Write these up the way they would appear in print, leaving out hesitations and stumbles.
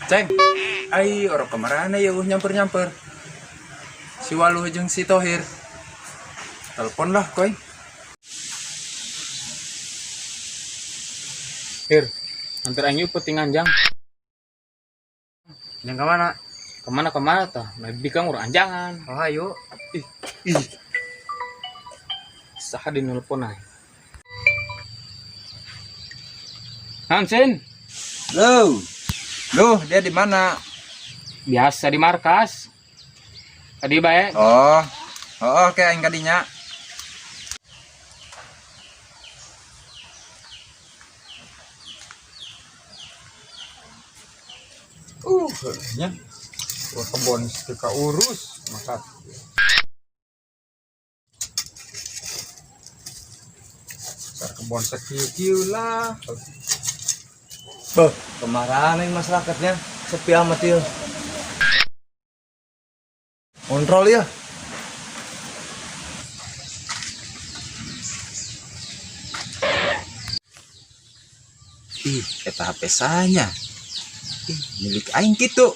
Ceng, ai orang kemana ya nyamper-nyamper. Si Waluh jeung si Tohir. Telepon lah koy. Hir, hampir aing petingan jang. Yang kemana? Kemana tah? Nabi kang urang anjangan. Oh ayo. Ih. Saha di nelpon aing. Hansen, Loh, dia di mana? biasa di markas. Tadi bae. Oh, oke aing kadinya. Nya. Kebon ka urus maka. Kebon sakieu lah. Beuh, kemarahan yang masyarakatnya sepi amat ya. Kontrol ya. Ih, eta HP sanya. Ih, milik aing kitu.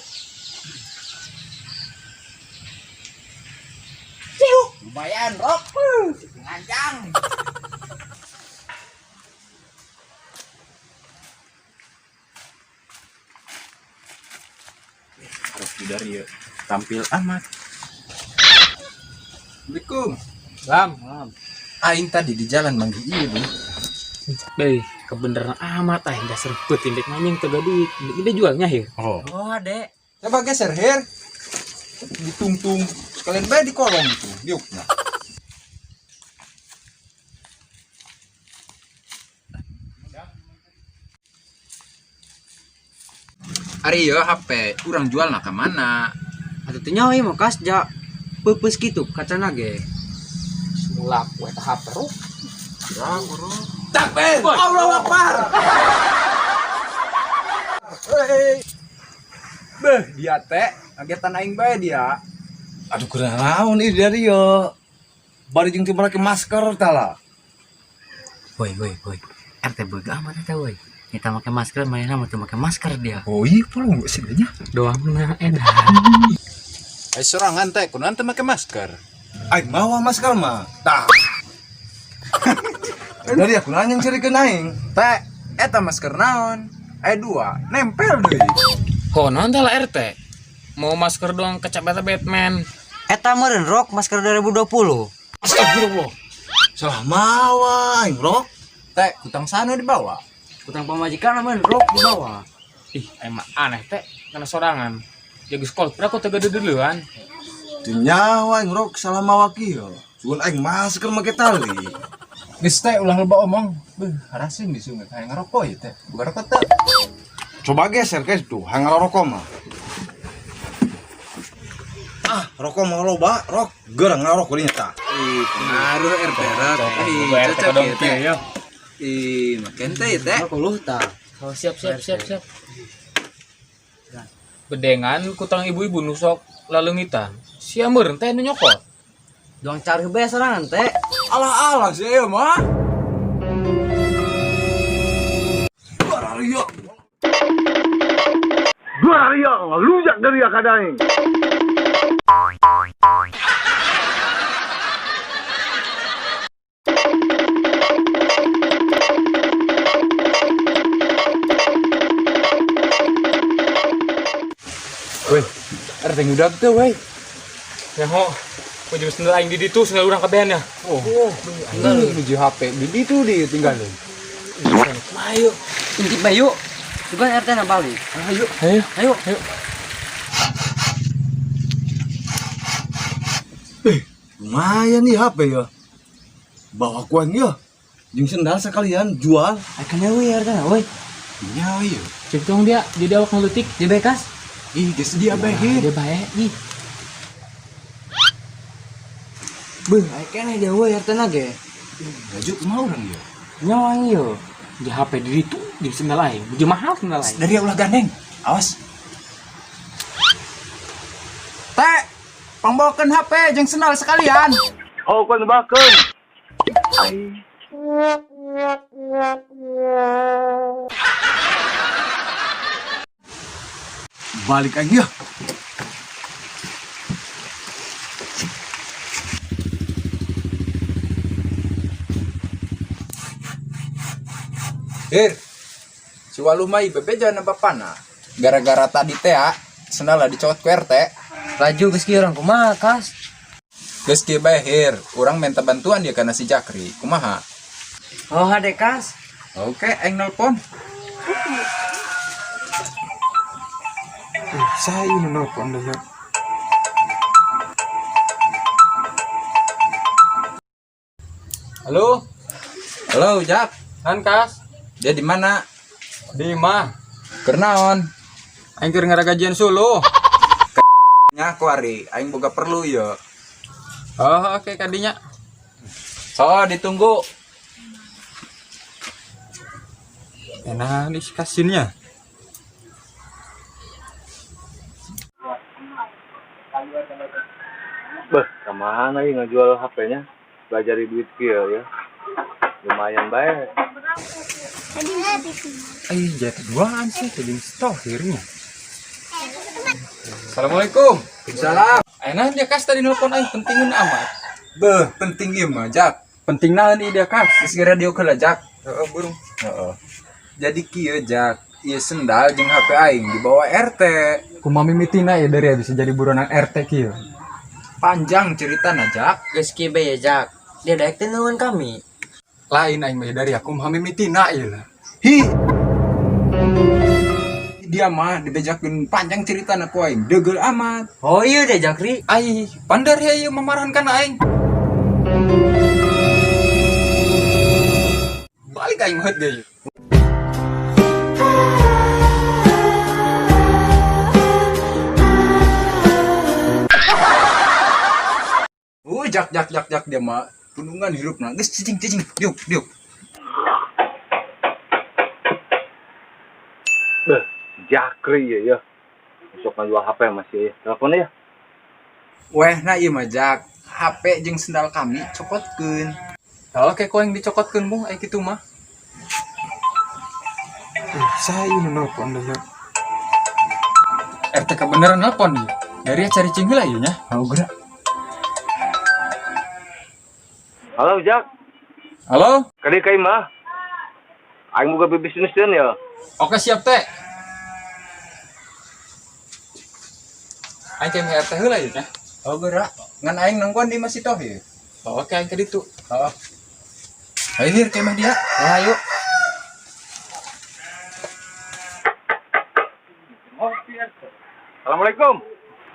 Lumayan, Rok. Ngancang. Harus dari tampil amat. Assalamualaikum. Lam. Aing tadi di jalan manggil ieu, Bu. Beuh, kebeneran amat aing dasar peuting dek nganyeng teu duit. Ini jualnya Hir. Oh. Oh, Dek. Coba geser, Her. Ditungtung. Sekalian bae di kolong itu, diukna. Ari ya HP, urang jual na ka mana? Atuh teh nyawa ieu mah kasja. Peupeus kitu kacana ge. Sulap we tah HP ro. Takbir! Allahu Akbar! Hei. Beh, dia teh kagetan aing bae dia. Aduh kurang naon ieu dari yo. Bari jeung teu make masker tah lah. Woi. RT beuga amat eta woi. Kita make masker, mainan mah teu make masker dia. Oh iya, perlu sih nya. Doang na edan. Ai sorangan teh kunaon teh make masker. Aing mawa masker mah. Tah. Dari aku nanya yang cari aing. Teh, eta masker naon? Ai dua, nempel deui. Konon teh lah RT. Mau masker doang kecap eta Batman. Eta meureun Rok masker 2020. Astagfirullah. Salah mawa aing, Rok. Teh, utang sana dibawa. Utang pamajikan meureun Rok di bawah. Ih, emang aneh teh karena sorangan. Jago sekolah berapa teh gede duluan. Teu nyawa aing, Rok, salah mawa kieu. Cuman aing masker make tali. Geus teh ulah loba omong. Beuh, harasin di sungai hayang ngarokok ieu teh. Buka rokok teh. Coba geser guys tuh, hang rokok mah. Ah, rokok mah loba, Rok. Gerang ngarokok dinya tah. Ih, pengaruh RT rat. Ih, cocok ieu teh. Ih, makin teh ieu teh. Rok tah. Oh, siap. Bedengan kutang ibu-ibu nusok lalungitan. Sia meureun teh nu nyokot. Doang cari bae sorangan teh. Alah sih ieu mah. Gua lujak dari akadaing. Weh, RT ngudag teh weh. Nyaho. Kunjung sendal aing di ditu sendal urang kabehan ya. Tinggal nuju HP di ditu ditinggalin. Ayo. Intip bae yuk. Coba RT na balik. Ayo. Lumayan nih HP ya. Bawa kuang ya. Jeung sendal sekalian jual. Akhirnya we RT na we. Nya ieu. Cek dong dia jadi awak ngelutik. Di bekas. Ih, geus dia bae Her. Dia bae ih. Beuh, akhirnya dia we RT na ge. Ngaju kumaha urang ieu? Nyawa ieu. Di HP di ditu di sendal aing. Baju mahal sendal aing. Dari ulah gandeng. Awas. Teh, pangbawakeun HP jeung sendal sekalian. Oh, kan bakeun. Balik aja. Hir, si Waluh mai bebeja na bapana. Gara-gara tadi teh sendala dicot ku RT. Laju geus kieu urang kumaha, Kas? Geus kieu bae Hir, urang minta bantuan dia kana si Jakri. Kumaha? Oh, hade, Kas. Oke, aing nelpon. Saya ini nelpon dah. Halo, Halo, Jak. kan Kas? Dia di mana? Di mah. Kernaon? Aing keur ngara gajian solo. Nya aku ari, aing boga perlu ya. Oh, oke kadinya. So, ditunggu. Enak di kasinnya. Beh, kemana ya ngejual HP-nya? Belajar duit kia ya. Lumayan baik. Jatuh duaan sih ke jenis tohirnya. Assalamualaikum. Salam. Enak dia Kas tadi nelpon aing pentingin amat. Beh, penting ieu mah, Jak. Penting naon ide Kas? Geus ge radio heula, Jak. Heeh, burung. Heeh. Jadi kieu, Jak. Ieu sendal jeung HP aing dibawa RT. Kumaha mimitina ya dari bisa jadi buronan RT kieu. Panjang ceritana, Jak. Geus kieu bae ya, Jak. Dia daek teh nuhun kami. Lain aing mah dari aku kumaha mimitina ieu lah. Hi. Dia mah dibejakeun panjang ceritana ku aing. Deugel amat. Oh iya deh, Jakri. Ai, pandar ya ieu mamarahan kana aing. Balik aing mah deui. Jak dia mah tundungan hirupna. Geus cicing. Diuk. Beh, Jakri ya. Besok ngejual HP masih ya. Telepon ya. Weh, nah ieu mah, Jak. HP jeung sendal kami copotkeun. Oke, kau yang dicokotkeun bung, ai kitu mah. Saya ini nelpon dah. RT kebeneran nelpon dia. Dari cari cing heula ieu nya. Mau gerak. Halo, Jak. Halo? Kali kai mah. Aing buka bisnis deun ya. Oke, siap teh. Aing ke RT heula ieu nya. Oh gerak. Ngan aing nongkon di Masjid Tohir. Oke, aing ke ditu. Heeh. Ayo Hir, kemah dia. Oh, ayo. Assalamualaikum.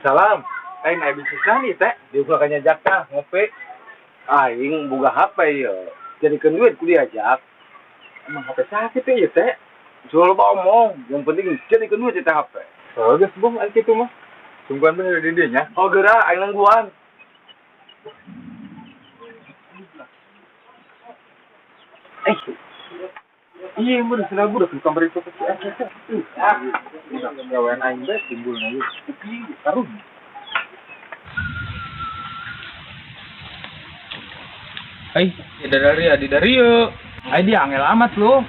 Salam. Aing aya bisnis nih teh. Diusahakannya Jak ngopi. Aing boga HP ya. Jadikeun duit kuliah Jak. Emang HP sakit ya teh. Soal omong, yang penting jadikeun duit teh HP. Oh, geus bung aing kitu mah. Sungguhan bener di dieu nya. Oh geura aing nungguan. Iya, bener sudah gua udah kamar itu ke RT. Udah gawean aing bae timbul na ieu. Kupi karun. Di dari yuk. Dia angel amat lo.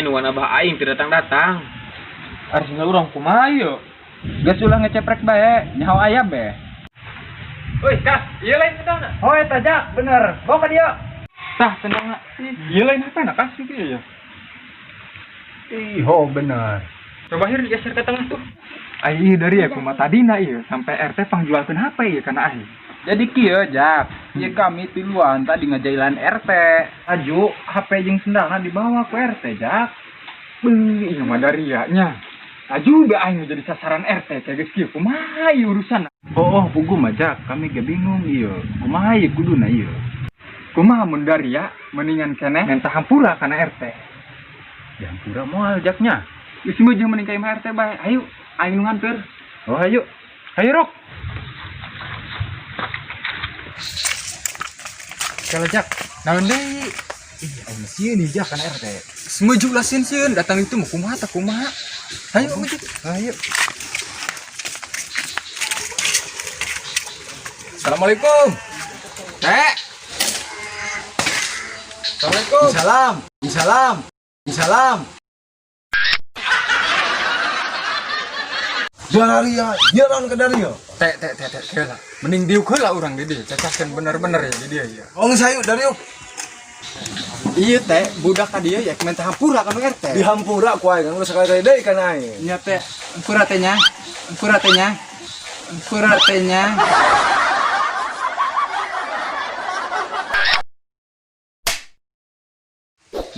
Nuan abah aing tidak datang. Harus urang kumaha yuk. Geus ulah ngeceprek bae, nyaho aya be. Woi, Kas, ieu lain sedangna. Oh, eta Jak, bener. Bawa ka dia. Tah, sedangna. Ieu lain apa nak Kas kitu ya. Ho bener. Coba Hir digeser ke tengah tuh. Ai dari aku mah tadina ieu sampai RT pangjualkeun HP ieu kana aing. Jadi kieu, Jak. Ieu kami tiluan tadi ngejailan RT. Aju HP jeung sendalna dibawa ku RT, Jak. Beuh, ieu mah darianya. Aju be aing jadi sasaran RT teh geus kieu kumaha ieu urusan. Oh, pugu mah Jak, kami ge bingung ieu. Kumaha ieu kuduna ieu? Kumaha mun daria mendingan keneh minta hampura kana RT. Ya hampura moal Jaknya. Geus meujeung mending ka imah RT bae. Ayo, aing nu nganter. Oh, ayo. Ayo, Rok. Kalau Jak, naon deui? Aing mah sieun nih Jak kana RT. Semuju lah sieun datang itu mah kumaha tah kumaha. Ayo, maju. Ayo. Assalamualaikum. Teh. Assalamualaikum. Salam. Daria, dia lawan ke Dario. Teh lah. Mending diuk heula urang di dieu, cacaskeun bener-bener ya di dieu ya. Oh sayu Dario. Iya teh, budak ka dieu ya minta hampura ka RT. Dihampura ku aing geus sekali deui kan aing. Nya teh, kuratenya.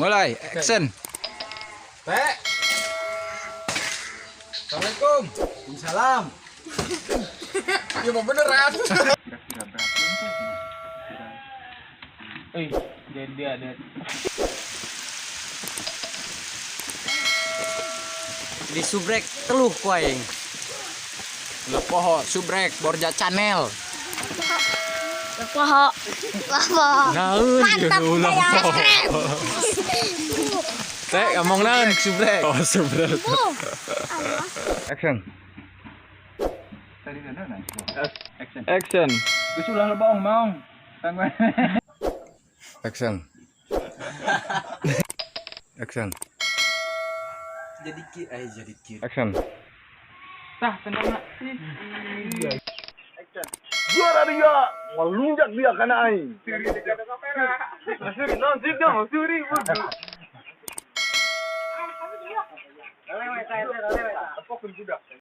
Mulai, action. Teh. Assalamualaikum. Waalaikumsalam. Ya mau beneran. Jadi ada. Di subrek teluh ku aing. Lepoho, subrek, Borja Channel. Poho. Naun, Mantap saya. Teh ngomong naon subrek. Oh, subrek. Action. Action. Geus ulah leboong maung. Action. Action. Jadi ki. Action. Tah, tenang. Juara dia, melunjak dia kana aing.